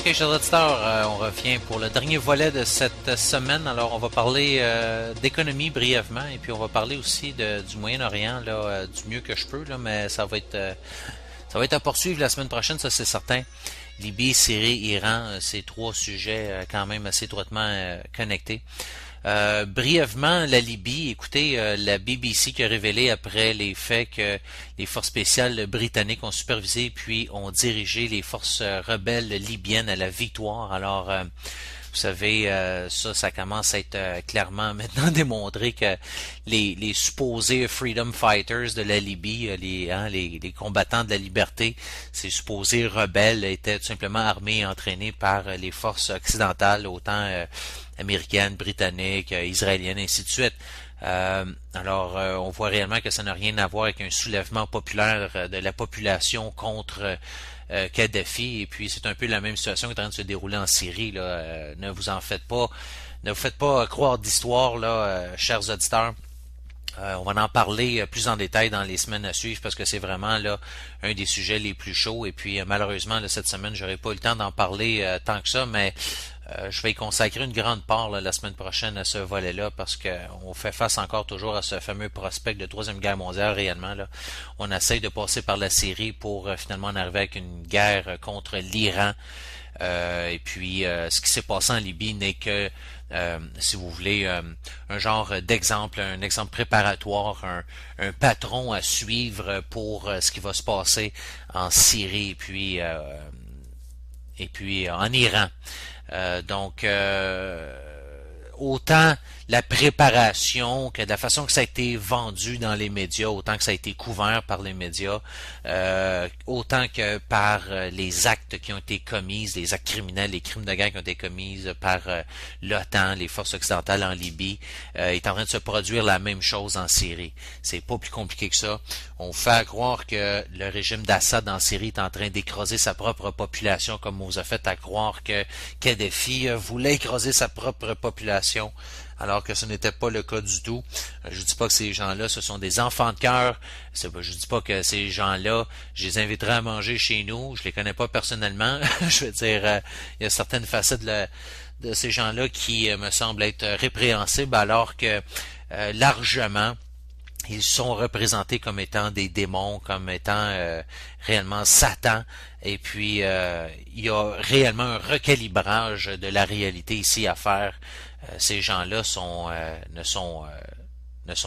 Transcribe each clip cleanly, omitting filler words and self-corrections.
Ok, chers auditeurs, on revient pour le dernier volet de cette semaine. Alors, on va parler d'économie brièvement, et puis on va parler aussi du Moyen-Orient, là, du mieux que je peux, là, mais ça va être à poursuivre la semaine prochaine, ça c'est certain. Libye, Syrie, Iran, c'est trois sujets quand même assez étroitement connectés. Brièvement, la Libye, écoutez, la BBC qui a révélé après les faits que les forces spéciales britanniques ont supervisé puis ont dirigé les forces rebelles libyennes à la victoire. Alors, vous savez, ça commence à être clairement maintenant démontré que les supposés freedom fighters de la Libye, les combattants de la liberté, ces supposés rebelles étaient tout simplement armés et entraînés par les forces occidentales, autant américaines, britanniques, israéliennes, ainsi de suite. On voit réellement que ça n'a rien à voir avec un soulèvement populaire de la population contre Kadhafi, et puis c'est un peu la même situation qui est en train de se dérouler en Syrie. Là. Ne vous en faites pas, ne vous faites pas croire d'histoire, là, chers auditeurs. On va en parler plus en détail dans les semaines à suivre parce que c'est vraiment là un des sujets les plus chauds. Et puis malheureusement là, cette semaine, j'aurai pas eu le temps d'en parler tant que ça, mais je vais y consacrer une grande part là, la semaine prochaine à ce volet-là parce que on fait face encore toujours à ce fameux prospect de Troisième Guerre mondiale réellement. Là. On essaye de passer par la Syrie pour finalement en arriver avec une guerre contre l'Iran. Ce qui s'est passé en Libye n'est que, si vous voulez, un genre d'exemple, un exemple préparatoire, un patron à suivre pour ce qui va se passer en Syrie et puis en Iran. Autant la préparation que de la façon que ça a été vendu dans les médias, autant que ça a été couvert par les médias, autant que par les actes qui ont été commis, les actes criminels, les crimes de guerre qui ont été commis par l'OTAN, les forces occidentales en Libye, est en train de se produire la même chose en Syrie. C'est pas plus compliqué que ça. On fait croire que le régime d'Assad en Syrie est en train d'écraser sa propre population, comme on vous a fait à croire que Kadhafi voulait écraser sa propre population, alors que ce n'était pas le cas du tout. Je ne dis pas que ces gens-là, ce sont des enfants de cœur. Je ne dis pas que ces gens-là, je les inviterai à manger chez nous. Je les connais pas personnellement. Je veux dire, il y a certaines facettes de ces gens-là qui me semblent être répréhensibles, alors que largement, ils sont représentés comme étant des démons, comme étant réellement Satan. Et puis, il y a réellement un recalibrage de la réalité ici à faire. Ces gens-là ne sont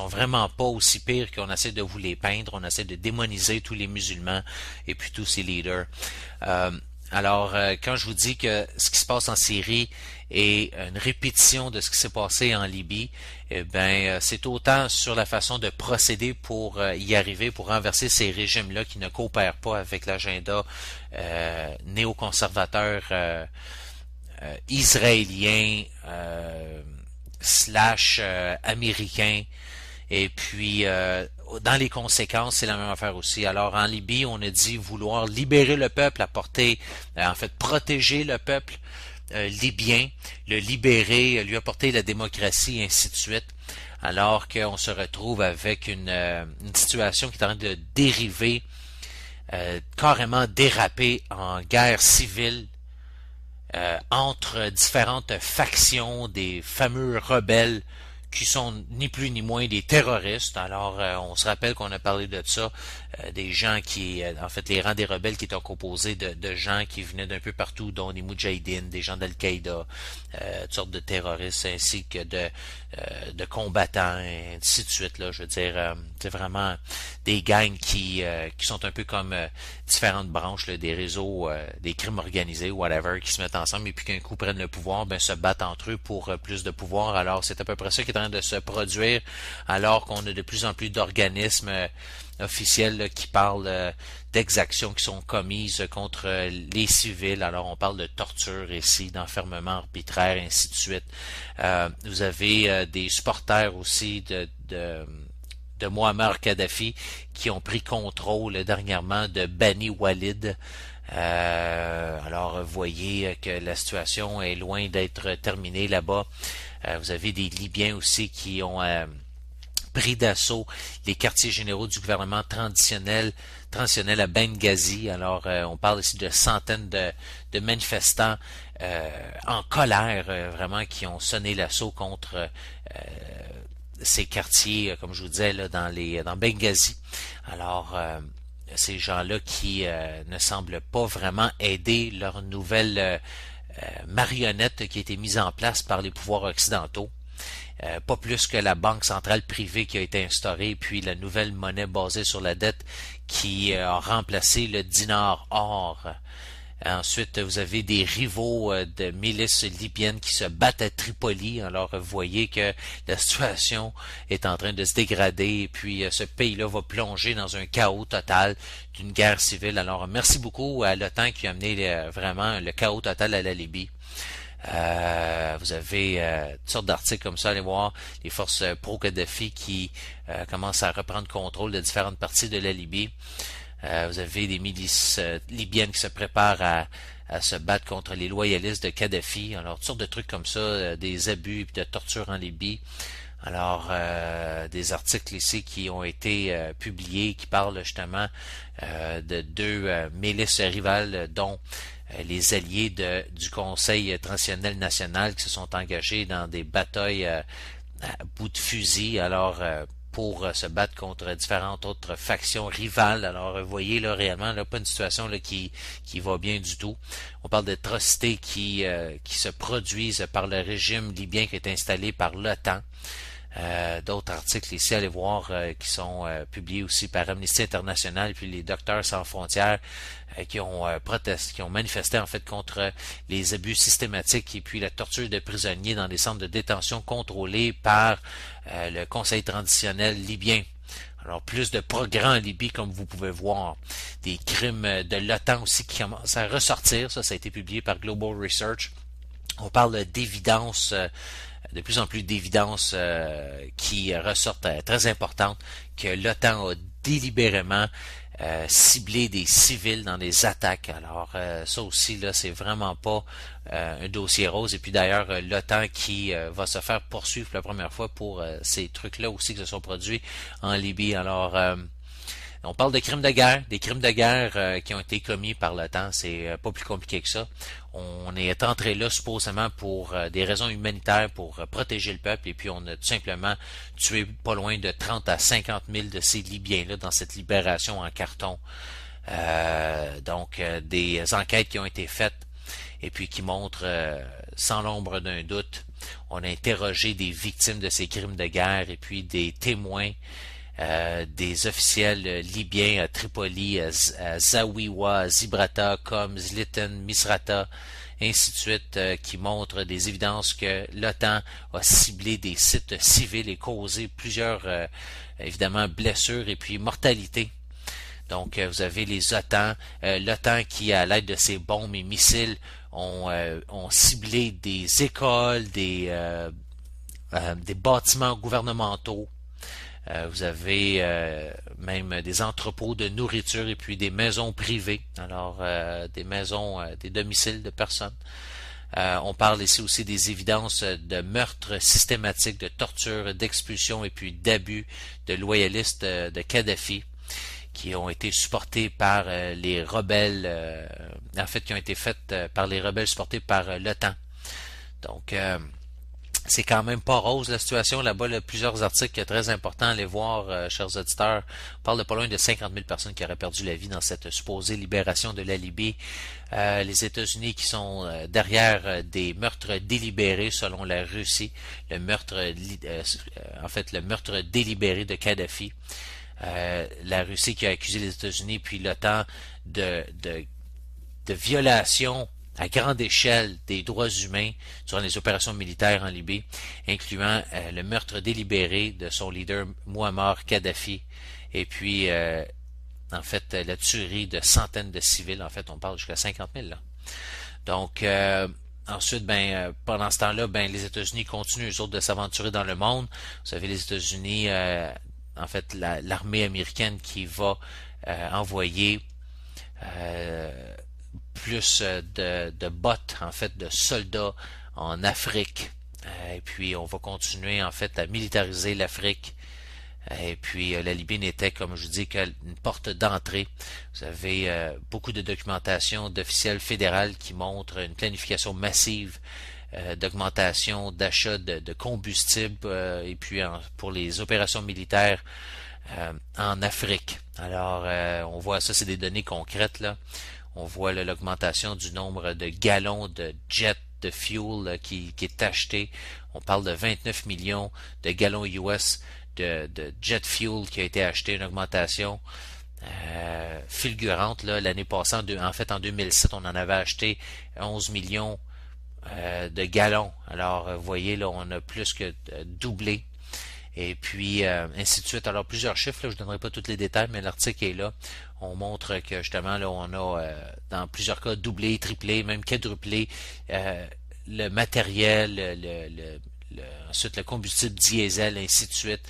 vraiment pas aussi pires qu'on essaie de vous les peindre. On essaie de démoniser tous les musulmans et puis tous ces leaders. Quand je vous dis que ce qui se passe en Syrie est une répétition de ce qui s'est passé en Libye, c'est autant sur la façon de procéder pour y arriver, pour renverser ces régimes-là qui ne coopèrent pas avec l'agenda néoconservateur israélien / américain. Et puis, dans les conséquences, c'est la même affaire aussi. Alors, en Libye, on a dit vouloir libérer le peuple, protéger le peuple libyen, le libérer, lui apporter la démocratie, et ainsi de suite. Alors qu'on se retrouve avec une situation qui est en train de dériver, carrément déraper en guerre civile, entre différentes factions des fameux rebelles qui sont ni plus ni moins des terroristes. Alors, on se rappelle qu'on a parlé de ça, des gens les rangs des rebelles qui étaient composés de gens qui venaient d'un peu partout, dont des Moudjahidines, des gens d'Al-Qaïda, toutes sortes de terroristes, ainsi que de combattants, et ainsi de suite. Là, je veux dire, c'est vraiment des gangs qui sont un peu comme différentes branches là, des réseaux, des crimes organisés, whatever, qui se mettent ensemble et puis qu'un coup prennent le pouvoir, se battent entre eux pour plus de pouvoir. Alors, c'est à peu près ça qui est en train de se produire, alors qu'on a de plus en plus d'organismes officiels là, qui parlent d'exactions qui sont commises contre les civils. Alors, on parle de torture ici, d'enfermement arbitraire, ainsi de suite. Vous avez des supporters aussi de Muammar Kadhafi qui ont pris contrôle dernièrement de Bani Walid. Vous voyez que la situation est loin d'être terminée là-bas. Vous avez des Libyens aussi qui ont pris d'assaut les quartiers généraux du gouvernement transitionnel à Benghazi. Alors, on parle ici de centaines de manifestants en colère, vraiment, qui ont sonné l'assaut contre ces quartiers, comme je vous disais, là, dans Benghazi. Alors, ces gens-là qui ne semblent pas vraiment aider leur nouvelle marionnette qui a été mise en place par les pouvoirs occidentaux. Pas plus que la banque centrale privée qui a été instaurée, puis la nouvelle monnaie basée sur la dette qui a remplacé le dinar or. Ensuite, vous avez des rivaux de milices libyennes qui se battent à Tripoli. Alors, vous voyez que la situation est en train de se dégrader et puis ce pays-là va plonger dans un chaos total d'une guerre civile. Alors, merci beaucoup à l'OTAN qui a amené vraiment le chaos total à la Libye. Vous avez toutes sortes d'articles comme ça, allez voir les forces pro-Kadhafi qui commencent à reprendre contrôle de différentes parties de la Libye. Vous avez des milices libyennes qui se préparent à se battre contre les loyalistes de Kadhafi. Alors, toutes sortes de trucs comme ça, des abus et de torture en Libye. Alors, des articles ici qui ont été publiés, qui parlent justement de deux milices rivales, dont les alliés du Conseil transitionnel national qui se sont engagés dans des batailles à bout de fusil. Alors, pour se battre contre différentes autres factions rivales. Alors, vous voyez, là, réellement, là, pas une situation là, qui va bien du tout. On parle d'atrocités qui se produisent par le régime libyen qui est installé par l'OTAN. D'autres articles ici, allez voir, qui sont publiés aussi par Amnesty International, puis les Docteurs sans frontières, qui ont manifesté en fait contre les abus systématiques et puis la torture de prisonniers dans des centres de détention contrôlés par le Conseil transitionnel libyen. Alors, plus de progrès en Libye, comme vous pouvez voir. Des crimes de l'OTAN aussi qui commencent à ressortir. Ça a été publié par Global Research. On parle d'évidence, de plus en plus d'évidences qui ressortent très importantes, que l'OTAN a délibérément ciblé des civils dans des attaques. Alors ça aussi, là, c'est vraiment pas un dossier rose. Et puis d'ailleurs, l'OTAN qui va se faire poursuivre pour la première fois pour ces trucs-là aussi qui se sont produits en Libye. Alors on parle de crimes de guerre, des crimes de guerre qui ont été commis par l'OTAN, c'est pas plus compliqué que ça. On est entré là supposément pour des raisons humanitaires, pour protéger le peuple, et puis on a tout simplement tué pas loin de 30 à 50 000 de ces Libyens-là dans cette libération en carton. Donc des enquêtes qui ont été faites et puis qui montrent sans l'ombre d'un doute. On a interrogé des victimes de ces crimes de guerre et puis des témoins. Des officiels libyens à Tripoli, à Zawiya, à Zibrata, comme Zlitan, Misrata, ainsi de suite, qui montrent des évidences que l'OTAN a ciblé des sites civils et causé plusieurs, évidemment, blessures et puis mortalité. Donc, vous avez l'OTAN qui, à l'aide de ses bombes et missiles, ont ciblé des écoles, des bâtiments gouvernementaux. Vous avez même des entrepôts de nourriture et puis des maisons privées, alors des maisons, des domiciles de personnes. On parle ici aussi des évidences de meurtres systématiques, de torture, d'expulsion et puis d'abus de loyalistes de Kadhafi qui ont été supportés par les rebelles, en fait qui ont été faites par les rebelles supportés par l'OTAN. Donc c'est quand même pas rose la situation là-bas. Là, plusieurs articles très importants à aller voir, chers auditeurs. On parle de pas loin de 50 000 personnes qui auraient perdu la vie dans cette supposée libération de la Libye. Les États-Unis qui sont derrière des meurtres délibérés selon la Russie. Le meurtre délibéré de Kadhafi. La Russie qui a accusé les États-Unis puis l'OTAN de violation à grande échelle des droits humains durant les opérations militaires en Libye, incluant le meurtre délibéré de son leader Muammar Kadhafi, et puis en fait la tuerie de centaines de civils. En fait, on parle jusqu'à 50 000 là. Donc ensuite, pendant ce temps-là, les États-Unis continuent eux autres de s'aventurer dans le monde. Vous savez, les États-Unis, en fait, l'armée américaine qui va envoyer plus de bots, en fait, de soldats en Afrique. Et puis, on va continuer, en fait, à militariser l'Afrique. Et puis la Libye n'était, comme je vous dis, qu'une porte d'entrée. Vous avez beaucoup de documentation d'officiels fédéraux qui montrent une planification massive d'augmentation d'achat de combustible et puis pour les opérations militaires en Afrique. Alors, on voit ça, c'est des données concrètes là. On voit l'augmentation du nombre de gallons de jet de fuel qui est acheté. On parle de 29 millions de gallons US de jet fuel qui a été acheté, une augmentation fulgurante. L'année passée, en fait en 2007, on en avait acheté 11 millions de gallons. Alors, vous voyez, là, on a plus que doublé. Et puis, ainsi de suite. Alors, plusieurs chiffres, là, je ne donnerai pas tous les détails, mais l'article est là. On montre que, justement, là, on a, dans plusieurs cas, doublé, triplé, même quadruplé le matériel, ensuite le combustible diesel, ainsi de suite,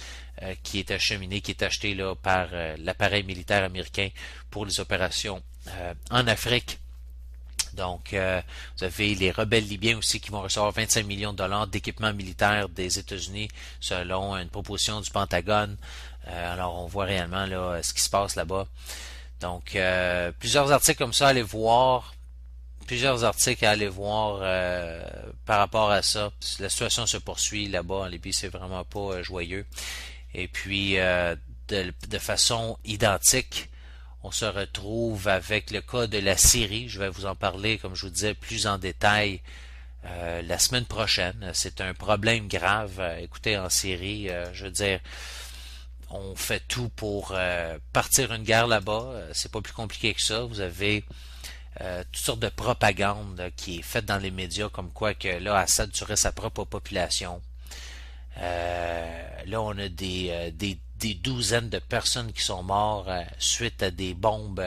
qui est acheminé, qui est acheté là par l'appareil militaire américain pour les opérations en Afrique. Donc, vous avez les rebelles libyens aussi qui vont recevoir 25 millions de dollars d'équipement militaire des États-Unis selon une proposition du Pentagone. Alors, on voit réellement là ce qui se passe là-bas. Donc, plusieurs articles comme ça à aller voir. Plusieurs articles à aller voir par rapport à ça. La situation se poursuit là-bas en Libye, c'est vraiment pas joyeux. Et puis, de façon identique, on se retrouve avec le cas de la Syrie. Je vais vous en parler, comme je vous disais, plus en détail la semaine prochaine. C'est un problème grave. Écoutez, en Syrie, je veux dire, on fait tout pour partir une guerre là-bas. C'est pas plus compliqué que ça. Vous avez toutes sortes de propagande qui est faite dans les médias, comme quoi que là, Assad tuerait sa propre population. Là, on a des douzaines de personnes qui sont mortes suite à des bombes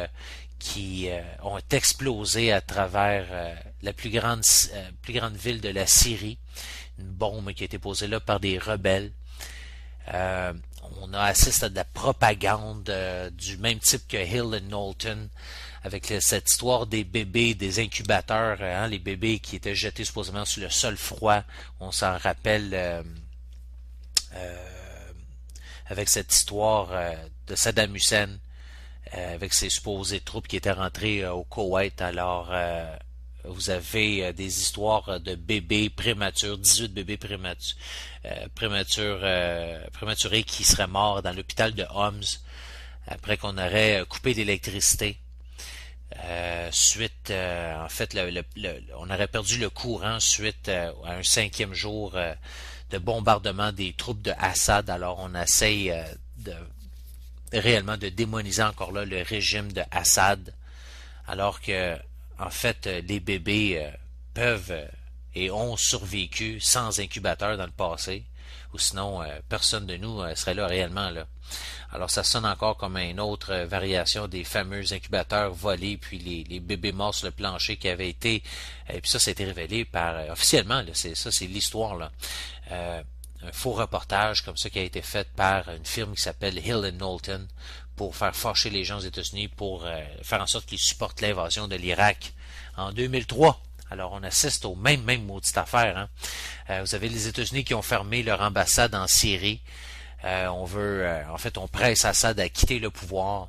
qui ont explosé à travers la plus grande ville de la Syrie. Une bombe qui a été posée là par des rebelles. On a assisté à de la propagande du même type que Hill et Knowlton, avec cette histoire des bébés, des incubateurs, les bébés qui étaient jetés supposément sur le sol froid. On s'en rappelle avec cette histoire de Saddam Hussein, avec ses supposées troupes qui étaient rentrées au Koweït. Alors, vous avez des histoires de bébés prématurés, 18 bébés prématurés qui seraient morts dans l'hôpital de Homs après qu'on aurait coupé l'électricité. En fait, on aurait perdu le courant suite à un 5e jour de bombardement des troupes de Assad. Alors, on essaye réellement de démoniser encore là le régime de Assad, alors que en fait, les bébés peuvent et ont survécu sans incubateur dans le passé, ou sinon personne de nous serait là réellement là. Alors ça sonne encore comme une autre variation des fameux incubateurs volés, puis les bébés morts sur le plancher qui avaient été, et puis ça a été révélé par officiellement, là, c'est l'histoire là. Un faux reportage comme ça qui a été fait par une firme qui s'appelle Hill & Knowlton pour faire fâcher les gens aux États-Unis pour faire en sorte qu'ils supportent l'invasion de l'Irak en 2003. Alors on assiste au même maudite affaire. Vous avez les États-Unis qui ont fermé leur ambassade en Syrie. On presse Assad à quitter le pouvoir.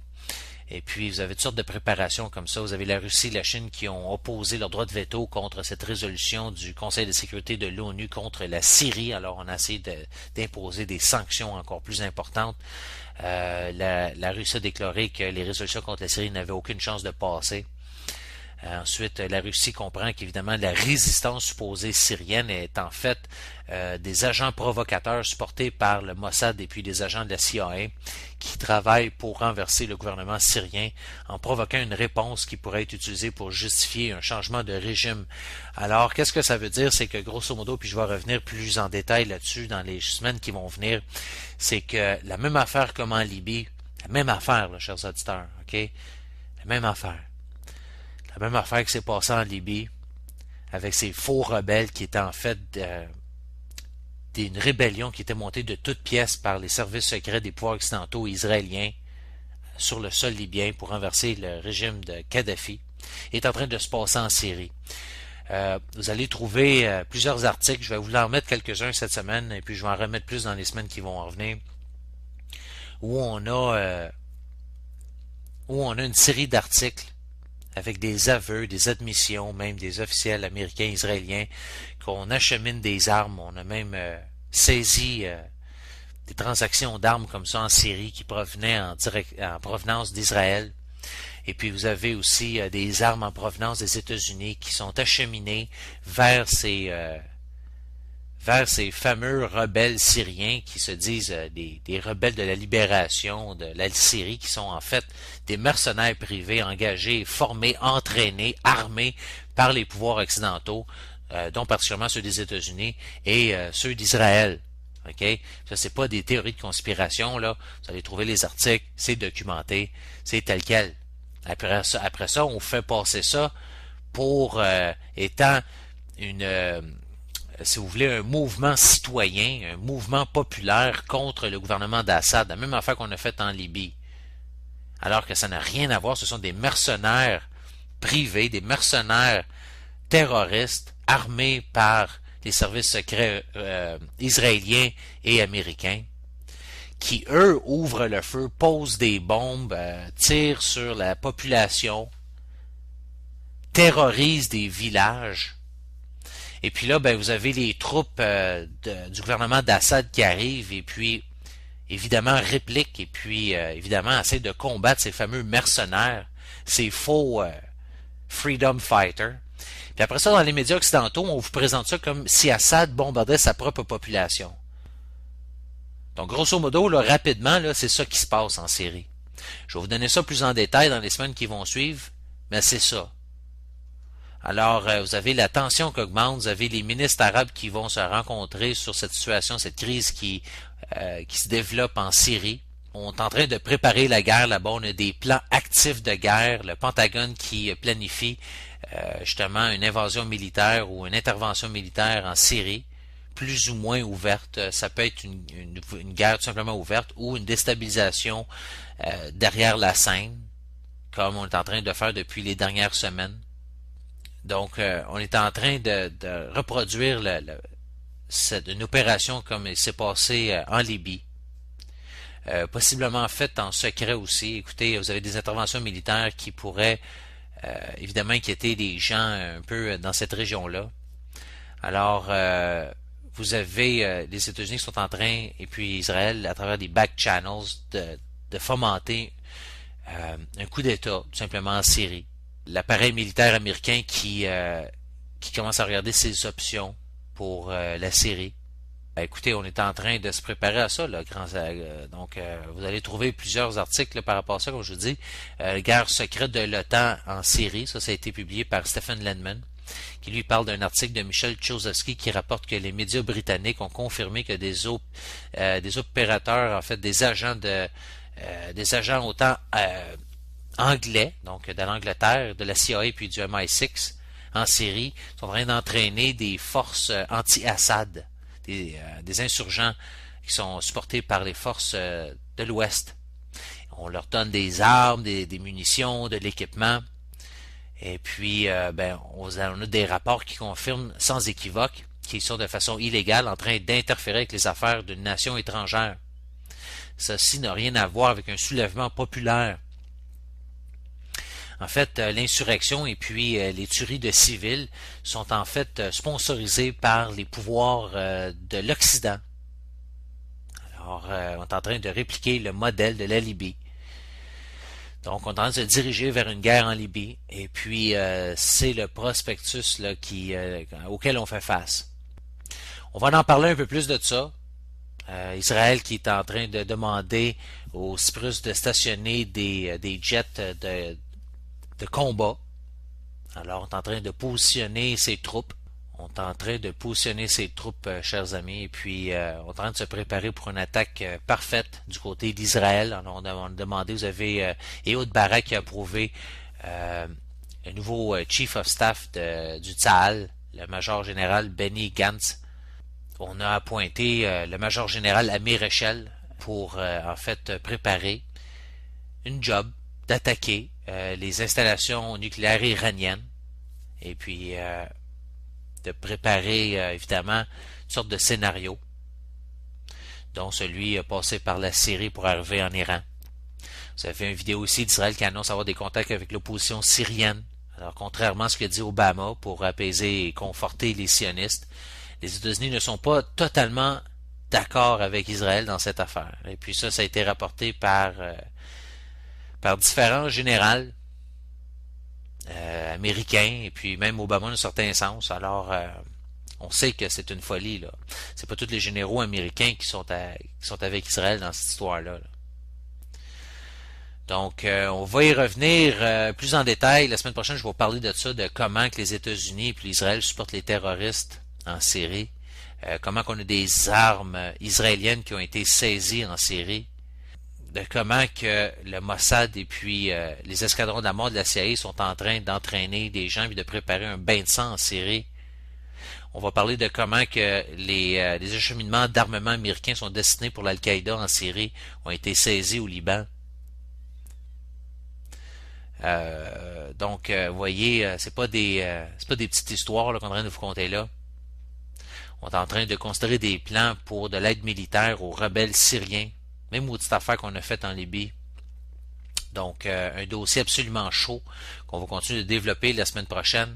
Et puis, vous avez toutes sortes de préparations comme ça. Vous avez la Russie et la Chine qui ont opposé leur droit de veto contre cette résolution du Conseil de sécurité de l'ONU contre la Syrie. Alors, on a essayé d'imposer des sanctions encore plus importantes. La Russie a déclaré que les résolutions contre la Syrie n'avaient aucune chance de passer. Ensuite, la Russie comprend qu'évidemment la résistance supposée syrienne est en fait des agents provocateurs supportés par le Mossad et puis des agents de la CIA qui travaillent pour renverser le gouvernement syrien en provoquant une réponse qui pourrait être utilisée pour justifier un changement de régime. Alors, qu'est-ce que ça veut dire? C'est que grosso modo, puis je vais revenir plus en détail là-dessus dans les semaines qui vont venir, c'est que la même affaire comme en Libye, la même affaire, là, chers auditeurs, ok? La même affaire. La même affaire qui s'est passée en Libye, avec ces faux rebelles qui étaient en fait une rébellion qui était montée de toutes pièces par les services secrets des pouvoirs occidentaux israéliens sur le sol libyen pour renverser le régime de Kadhafi, est en train de se passer en Syrie. Vous allez trouver plusieurs articles, je vais vous en remettre quelques-uns cette semaine, et puis je vais en remettre plus dans les semaines qui vont en venir, où on a une série d'articles avec des aveux, des admissions, même des officiels américains, israéliens, qu'on achemine des armes. On a même saisi des transactions d'armes comme ça en Syrie qui provenaient en provenance d'Israël. Et puis vous avez aussi des armes en provenance des États-Unis qui sont acheminées vers ces fameux rebelles syriens qui se disent des rebelles de la libération de la Syrie, qui sont en fait des mercenaires privés engagés, formés, entraînés, armés par les pouvoirs occidentaux, dont particulièrement ceux des États-Unis et ceux d'Israël. OK? Ça, c'est pas des théories de conspiration, là. Vous allez trouver les articles, c'est documenté, c'est tel quel. Après ça, on fait passer ça pour étant si vous voulez, un mouvement citoyen, un mouvement populaire contre le gouvernement d'Assad, la même affaire qu'on a faite en Libye. Alors que ça n'a rien à voir, ce sont des mercenaires privés, des mercenaires terroristes armés par les services secrets israéliens et américains, qui, eux, ouvrent le feu, posent des bombes, tirent sur la population, terrorisent des villages. Et puis là, vous avez les troupes du gouvernement d'Assad qui arrivent et puis, évidemment, répliquent et puis, évidemment, essayent de combattre ces fameux mercenaires, ces faux freedom fighters. Puis après ça, dans les médias occidentaux, on vous présente ça comme si Assad bombardait sa propre population. Donc, grosso modo, là, rapidement, là, c'est ça qui se passe en Syrie. Je vais vous donner ça plus en détail dans les semaines qui vont suivre, mais c'est ça. Alors, vous avez la tension qui augmente, vous avez les ministres arabes qui vont se rencontrer sur cette situation, cette crise qui se développe en Syrie. On est en train de préparer la guerre là-bas, on a des plans actifs de guerre, le Pentagone qui planifie justement une invasion militaire ou une intervention militaire en Syrie, plus ou moins ouverte. Ça peut être une guerre tout simplement ouverte ou une déstabilisation derrière la scène, comme on est en train de faire depuis les dernières semaines. Donc, on est en train de reproduire une opération comme il s'est passé en Libye. Possiblement faite en secret aussi. Écoutez, vous avez des interventions militaires qui pourraient évidemment inquiéter les gens un peu dans cette région-là. Alors, vous avez les États-Unis qui sont en train, et puis Israël, à travers des back channels, de fomenter un coup d'État, tout simplement en Syrie. L'appareil militaire américain qui commence à regarder ses options pour la Syrie. Écoutez, on est en train de se préparer à ça, là, donc vous allez trouver plusieurs articles là, par rapport à ça, comme je vous dis. Guerre secrète de l'OTAN en Syrie, ça a été publié par Stephen Lenman, qui lui parle d'un article de Michel Chossowski qui rapporte que les médias britanniques ont confirmé que des opérateurs, en fait, des agents autant anglais, donc de l'Angleterre, de la CIA puis du MI6 en Syrie, sont en train d'entraîner des forces anti-Assad, des insurgents qui sont supportés par les forces de l'Ouest. On leur donne des armes, des munitions, de l'équipement. Et puis, on a des rapports qui confirment sans équivoque qu'ils sont de façon illégale en train d'interférer avec les affaires d'une nation étrangère. Ceci n'a rien à voir avec un soulèvement populaire. En fait, l'insurrection et puis les tueries de civils sont en fait sponsorisées par les pouvoirs de l'Occident. Alors, on est en train de répliquer le modèle de la Libye. Donc, on est en train de se diriger vers une guerre en Libye. Et puis, c'est le prospectus là, auquel on fait face. On va en parler un peu plus de ça. Israël qui est en train de demander aux Cyprus de stationner des jets de combat. Alors, on est en train de positionner ses troupes. Chers amis, et puis on est en train de se préparer pour une attaque parfaite du côté d'Israël. Alors, on a demandé, vous avez Ehud Barak qui a approuvé un nouveau Chief of Staff du Tzahal, le Major général Benny Gantz. On a appointé le Major général Amir Echel pour en fait préparer une job d'attaquer les installations nucléaires iraniennes et puis de préparer évidemment une sorte de scénario. dont celui passé par la Syrie pour arriver en Iran. Vous avez fait une vidéo aussi d'Israël qui annonce avoir des contacts avec l'opposition syrienne. Alors, contrairement à ce que dit Obama pour apaiser et conforter les sionistes, les États-Unis ne sont pas totalement d'accord avec Israël dans cette affaire. Et puis ça a été rapporté par différents généraux américains, et puis même Obama dans un certain sens. Alors, on sait que c'est une folie, là. C'est pas tous les généraux américains qui sont avec Israël dans cette histoire-là, là. Donc, on va y revenir plus en détail. La semaine prochaine, je vais vous parler de ça, de comment que les États-Unis et l'Israël supportent les terroristes en Syrie. Comment qu'on a des armes israéliennes qui ont été saisies en Syrie. De comment que le Mossad et puis les escadrons de la mort de la CIA sont en train d'entraîner des gens et de préparer un bain de sang en Syrie. On va parler de comment que les acheminements d'armement américains sont destinés pour l'Al-Qaïda en Syrie ont été saisis au Liban. Donc, vous voyez, c'est pas des petites histoires qu'on est en train de vous conter là. On est en train de construire des plans pour de l'aide militaire aux rebelles syriens, même aux petites affaires qu'on a faites en Libye. Donc, un dossier absolument chaud qu'on va continuer de développer la semaine prochaine.